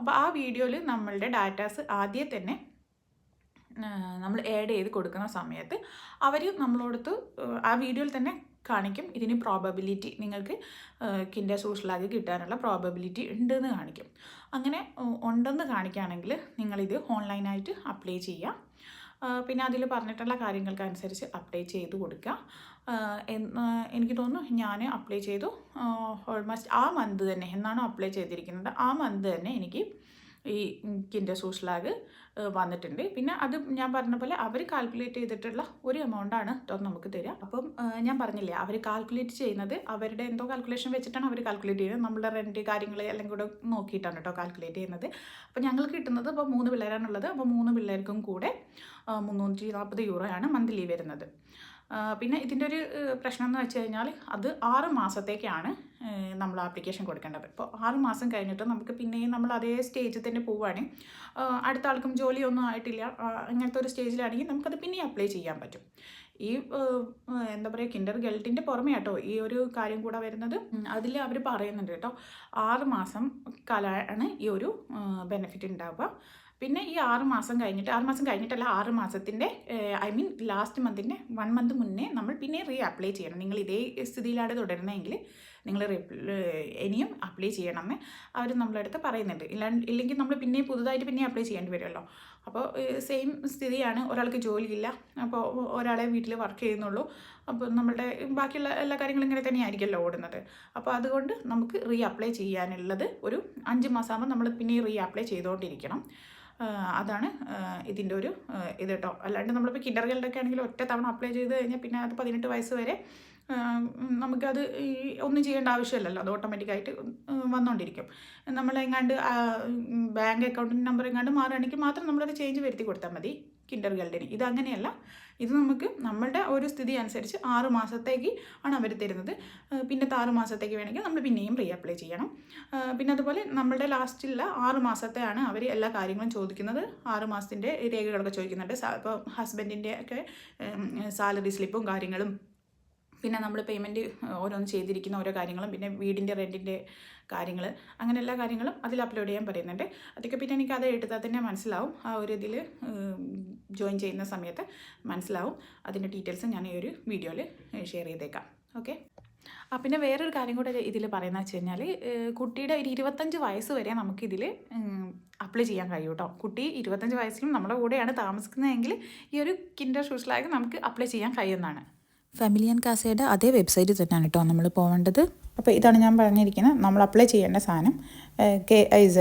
അപ്പോൾ ആ വീഡിയോയിൽ നമ്മളുടെ ഡാറ്റാസ് ആദ്യം തന്നെ നമ്മൾ ആഡ് ചെയ്ത് കൊടുക്കുന്ന സമയത്ത് അവർ നമ്മളോടത്ത് ആ വീഡിയോയിൽ തന്നെ കാണിക്കും ഇതിന് പ്രോബബിലിറ്റി നിങ്ങൾക്ക് കിൻഡർ സോഷ്യലാഗ് കിട്ടാനുള്ള പ്രോബബിലിറ്റി ഉണ്ടെന്ന് കാണിക്കും. അങ്ങനെ ഉണ്ടെന്ന് കാണിക്കുകയാണെങ്കിൽ നിങ്ങളിത് ഓൺലൈനായിട്ട് അപ്ലൈ ചെയ്യുക. പിന്നെ അതിൽ പറഞ്ഞിട്ടുള്ള കാര്യങ്ങൾക്കനുസരിച്ച് അപ്ലൈ ചെയ്ത് കൊടുക്കുക. എനിക്ക് തോന്നുന്നു ഞാൻ അപ്ലൈ ചെയ്തു ഓൾമോസ്റ്റ് ആ മന്ത് തന്നെ എന്നാണോ അപ്ലൈ ചെയ്തിരിക്കുന്നത് ആ മന്ത് തന്നെ എനിക്ക് ഈ കിൻഡർ സോഷ്യലാഗ് വന്നിട്ടുണ്ട്. പിന്നെ അത് ഞാൻ പറഞ്ഞ പോലെ അവർ കാൽക്കുലേറ്റ് ചെയ്തിട്ടുള്ള ഒരു എമൗണ്ടാണ് നമുക്ക് തരിക. അപ്പം ഞാൻ പറഞ്ഞില്ലേ അവർ കാൽക്കുലേറ്റ് ചെയ്യുന്നത് അവരുടെ എന്തോ കാൽക്കുലേഷൻ വെച്ചിട്ടാണ് അവർ കാൽക്കുലേറ്റ് ചെയ്യുന്നത്. നമ്മളുടെ റെൻറ്റ് കാര്യങ്ങൾ എല്ലാം കൂടെ നോക്കിയിട്ടാണ് കേട്ടോ കാൽക്കുലേറ്റ് ചെയ്യുന്നത്. അപ്പോൾ ഞങ്ങൾക്ക് കിട്ടുന്നത് ഇപ്പോൾ 3 പിള്ളേരാണുള്ളത്. അപ്പോൾ 3 പിള്ളേർക്കും കൂടെ 340 യൂറോയാണ് മന്ത്ലി വരുന്നത്. പിന്നെ ഇതിൻ്റെ ഒരു പ്രശ്നം എന്ന് വെച്ച് കഴിഞ്ഞാൽ അത് 6 മാസത്തേക്കാണ് നമ്മൾ ആപ്ലിക്കേഷൻ കൊടുക്കേണ്ടത്. ഇപ്പോൾ 6 മാസം കഴിഞ്ഞിട്ട് നമുക്ക് പിന്നെയും നമ്മൾ അതേ സ്റ്റേജിൽ തന്നെ പോവുകയാണെങ്കിൽ അടുത്ത ആൾക്കും ജോലിയൊന്നും ആയിട്ടില്ല അങ്ങനത്തെ ഒരു സ്റ്റേജിലാണെങ്കിൽ നമുക്കത് പിന്നെയും അപ്ലൈ ചെയ്യാൻ പറ്റും. ഈ എന്താ പറയുക കിൻഡർ ഗെൽറ്റിൻ്റെ പുറമേ കേട്ടോ ഈ ഒരു കാര്യം കൂടെ വരുന്നത്. അതിൽ അവർ പറയുന്നുണ്ട് കേട്ടോ 6 മാസം കാലമാണ് ഈ ഒരു ബെനിഫിറ്റ് ഉണ്ടാവുക. പിന്നെ ഈ 6 മാസം കഴിഞ്ഞിട്ടല്ല 6 മാസത്തിൻ്റെ ലാസ്റ്റ് മന്തിൻ്റെ 1 മന്ത് മുന്നേ നമ്മൾ പിന്നെ അപ്ലൈ ചെയ്യണം. നിങ്ങൾ ഇതേ സ്ഥിതിയിലാണ് തുടരുന്നതെങ്കിൽ നിങ്ങൾ ഇനിയും അപ്ലൈ ചെയ്യണമെന്ന് അവർ നമ്മളടുത്ത് പറയുന്നുണ്ട്. ഇല്ലെങ്കിൽ നമ്മൾ പുതുതായിട്ട് പിന്നെ അപ്ലൈ ചെയ്യേണ്ടി വരുമല്ലോ. അപ്പോൾ സെയിം സ്ഥിതിയാണ്. ഒരാൾക്ക് ജോലിയില്ല, അപ്പോൾ ഒരാളെ വീട്ടിൽ വർക്ക് ചെയ്യുന്നുള്ളൂ. അപ്പോൾ നമ്മളുടെ ബാക്കിയുള്ള എല്ലാ കാര്യങ്ങളും ഇങ്ങനെ തന്നെയായിരിക്കുമല്ലോ ഓടുന്നത്. അപ്പോൾ അതുകൊണ്ട് നമുക്ക് അപ്ലൈ ചെയ്യാനുള്ളത് ഒരു 5 മാസമാകുമ്പോൾ നമ്മൾ പിന്നെ അപ്ലൈ ചെയ്തുകൊണ്ടിരിക്കണം. അതാണ് ഇതിൻ്റെ ഒരു ഇത് കേട്ടോ. അല്ലാണ്ട് നമ്മളിപ്പോൾ കിൻഡർ ഗെൽറ്റൊക്കെ ആണെങ്കിൽ ഒറ്റ തവണ അപ്ലൈ ചെയ്ത് കഴിഞ്ഞാൽ പിന്നെ അത് 18 വയസ്സ് വരെ നമുക്കത് ഒന്നും ചെയ്യേണ്ട ആവശ്യമില്ലല്ലോ. അത് ഓട്ടോമാറ്റിക്കായിട്ട് വന്നുകൊണ്ടിരിക്കും. നമ്മളെങ്ങാണ്ട് ബാങ്ക് അക്കൗണ്ടിൻ്റെ നമ്പർ എങ്ങാണ്ട് മാറുകയാണെങ്കിൽ മാത്രം നമ്മളത് ചേഞ്ച് വരുത്തി കൊടുത്താൽ മതി കിൻഡർ ഗെൽറ്റിന്. ഇതങ്ങനെയല്ല. ഇത് നമുക്ക് നമ്മളുടെ ഒരു സ്ഥിതി അനുസരിച്ച് 6 മാസത്തേക്ക് ആണ് അവർ തരുന്നത്. പിന്നത്തെ 6 മാസത്തേക്ക് വേണമെങ്കിൽ നമ്മൾ പിന്നെയും അപ്ലൈ ചെയ്യണം. പിന്നെ അതുപോലെ നമ്മളുടെ ലാസ്റ്റിലുള്ള 6 മാസത്തെയാണ് അവർ എല്ലാ കാര്യങ്ങളും ചോദിക്കുന്നത്. 6 മാസത്തിൻ്റെ രേഖകളൊക്കെ ചോദിക്കുന്നുണ്ട്. ഇപ്പോൾ ഹസ്ബൻഡിൻ്റെ ഒക്കെ സാലറി സ്ലിപ്പും കാര്യങ്ങളും, പിന്നെ നമ്മൾ പേയ്മെൻറ്റ് ഓരോന്ന് ചെയ്തിരിക്കുന്ന ഓരോ കാര്യങ്ങളും, പിന്നെ വീടിൻ്റെ റെൻറ്റിൻ്റെ കാര്യങ്ങൾ, അങ്ങനെ എല്ലാ കാര്യങ്ങളും അതിൽ അപ്ലോഡ് ചെയ്യാൻ പറയുന്നുണ്ട്. അതൊക്കെ പിന്നെ എനിക്ക് അത് എടുത്താൽ തന്നെ മനസ്സിലാവും. ആ ഒരു ഇതിൽ ജോയിൻ ചെയ്യുന്ന സമയത്ത് മനസ്സിലാവും. അതിൻ്റെ ഡീറ്റെയിൽസ് ഞാൻ ഈ ഒരു വീഡിയോയിൽ ഷെയർ ചെയ്തേക്കാം. ഓക്കെ. പിന്നെ വേറൊരു കാര്യം കൂടെ ഇതിൽ പറയുന്നത് വെച്ച് കഴിഞ്ഞാൽ കുട്ടിയുടെ ഒരു 25 വയസ്സ് വരെ നമുക്കിതിൽ അപ്ലൈ ചെയ്യാൻ കഴിയും കേട്ടോ. കുട്ടി 25 വയസ്സിലും നമ്മുടെ കൂടെയാണ് താമസിക്കുന്നതെങ്കിൽ ഈ ഒരു കിൻഡർ സോഷ്യലാഗ് നമുക്ക് അപ്ലൈ ചെയ്യാൻ കഴിയുന്നതാണ്. ഫാമിലിയൻ കാസയുടെ അതേ വെബ്സൈറ്റിൽ തന്നെയാണ് കേട്ടോ നമ്മൾ പോകേണ്ടത്. അപ്പോൾ ഇതാണ് ഞാൻ പറഞ്ഞിരിക്കുന്നത് നമ്മൾ അപ്ലൈ ചെയ്യേണ്ട സാധനം. KIZ